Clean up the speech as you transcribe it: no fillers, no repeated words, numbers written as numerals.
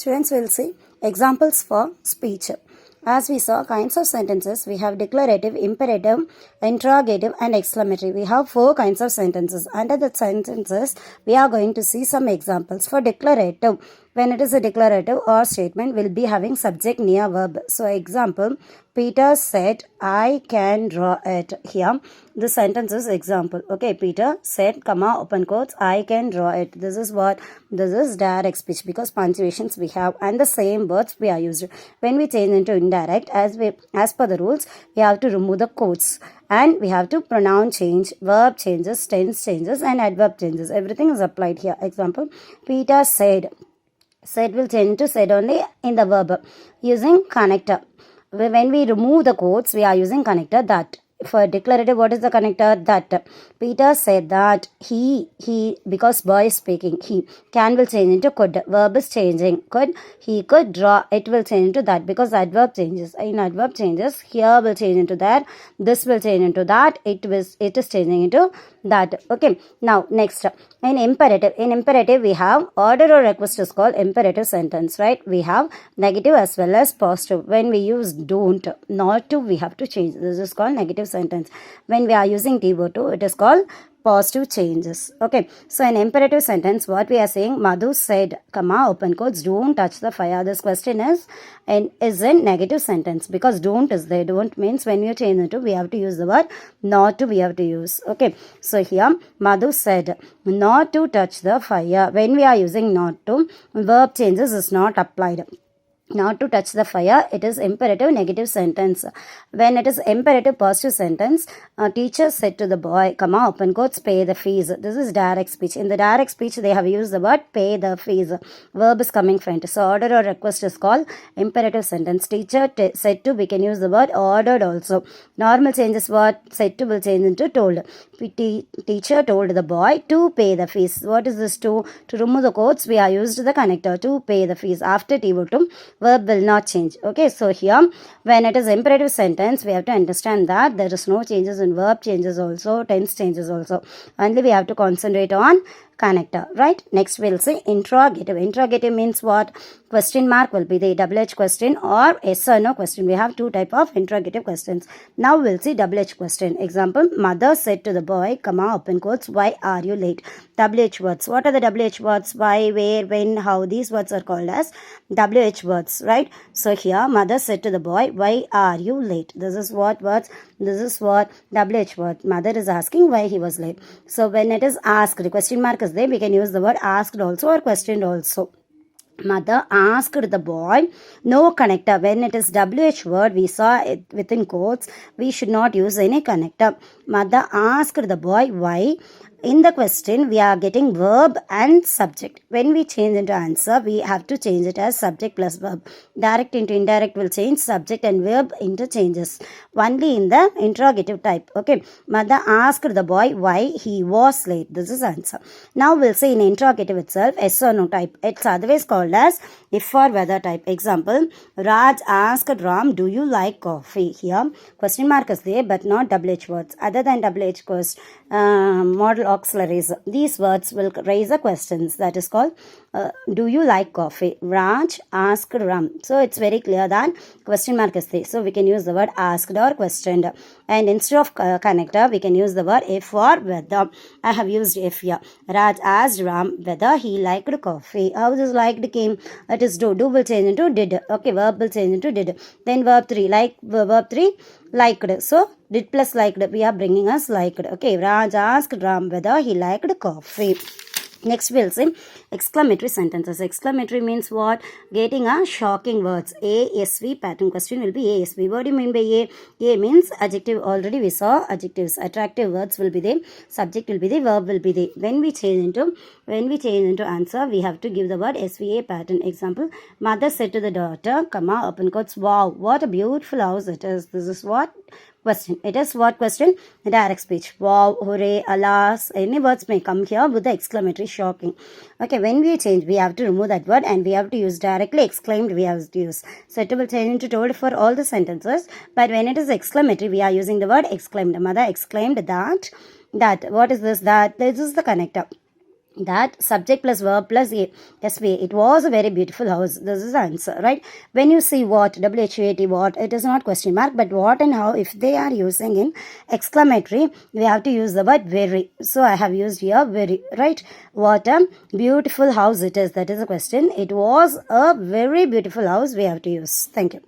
Students will see examples for speech. As we saw kinds of sentences, we have declarative, imperative, interrogative and exclamatory. We have 4 kinds of sentences. Under the sentences, we are going to see some examples. For declarative, when it is a declarative or statement, we'll be having subject near verb. So example, Peter said, I can draw it. Here, the sentence is example. Okay, Peter said, comma, open quotes, I can draw it. This is what? This is direct speech because punctuations we have and the same words we are used. When we change into indirect, as per the rules, we have to remove the quotes. And we have to pronoun change, verb changes, tense changes and adverb changes. Everything is applied here. Example, Peter said. Said will change to said only in the verb using connector. When we remove the quotes, we are using connector that. For declarative, what is the connector? That. Peter said that he, because boy is speaking, he. Can will change into could. Verb is changing. Could, he could draw. It will change into that because adverb changes. In adverb changes, here will change into that. This will change into that. It is changing into that. Okay. Now, next. In imperative, we have order or request is called imperative sentence, right? We have negative as well as positive. When we use don't, not to, we have to change. This is called negative sentence. When we are using to, it is called positive changes. Okay, so in imperative sentence, what we are saying, Madhu said, comma, open quotes, don't touch the fire. This question is in negative sentence because don't is there. Don't means when you change it to, we have to use the word not to, we have to use. Okay, so here, Madhu said, not to touch the fire. When we are using not to, verb changes is not applied. Not to touch the fire, it is imperative negative sentence. When it is imperative positive sentence, a teacher said to the boy, comma, open quotes, pay the fees. This is direct speech. In the direct speech, they have used the word pay the fees. Verb is coming front. So order or request is called imperative sentence. Teacher said to, we can use the word ordered also. Normal changes what? Said to will change into told. Teacher told the boy to pay the fees. What is this to? To remove the quotes, we are used the connector to pay the fees. After to, verb will not change. Okay, so here when it is imperative sentence, we have to understand that there is no changes in verb changes also, tense changes also. Only we have to concentrate on connector, right? Next we'll say interrogative. Interrogative means what? Question mark will be the WH question or yes or no question. We have 2 type of interrogative questions. Now we'll see WH question. Example, mother said to the boy, comma, open quotes, why are you late? WH words. What are the WH words? Why, where, when, how? These words are called as WH words, right? So here, mother said to the boy, why are you late? This is what words? This is what? WH word. Mother is asking why he was late. So when it is asked, the question mark is there, we can use the word asked also or questioned also. Mother asked the boy, no connector. When it is WH word, we saw it within quotes, we should not use any connector. Mother asked the boy why. In the question, we are getting verb and subject. When we change into answer, we have to change it as subject plus verb. Direct into indirect will change, subject and verb interchanges. Only in the interrogative type. Okay. Mother asked the boy why he was late. This is answer. Now we'll say in interrogative itself, yes or no type. It's otherwise called as if or whether type. Example, Raj asked Ram, do you like coffee? Here, question mark is there but not WH words. Other than WH words, model auxiliaries. These words will raise the questions. That is called do you like coffee? Raj asked Ram. So it's very clear that question mark is there. So we can use the word asked or questioned. And instead of connector, we can use the word if or whether. I have used if here. Raj asked Ram whether he liked coffee. How this liked came? That is do. Do will change into did. Okay, verb will change into did. Then verb 3. Like verb 3. Liked. So did plus liked. We are bringing us liked. Okay, Raj asked Ram whether he liked coffee. Next we'll say exclamatory sentences. Exclamatory means what? Getting a shocking words. ASV pattern question will be ASV. What do you mean by A? A means adjective. Already we saw adjectives. Attractive words will be there. Subject will be there. Verb will be there. When we change into answer, we have to give the word SVA pattern. Example, mother said to the daughter, comma, open quotes, wow, what a beautiful house it is. This is what? Question. It is what question? Direct speech. Wow, hooray, alas. Any words may come here with the exclamatory shocking. Okay, when we change, we have to remove that word and we have to use directly exclaimed, we have to use. So it will change into told for all the sentences. But when it is exclamatory, we are using the word exclaimed. Mother exclaimed that. What is this? That. This is the connector. that subject plus verb plus sp, it was a very beautiful house. This is the answer, right? When you see what, what, what, it is not question mark, but what and how, if they are using in exclamatory, we have to use the word very. So I have used here very, right? What a beautiful house it is, that is the question. It was a very beautiful house, we have to use. Thank you.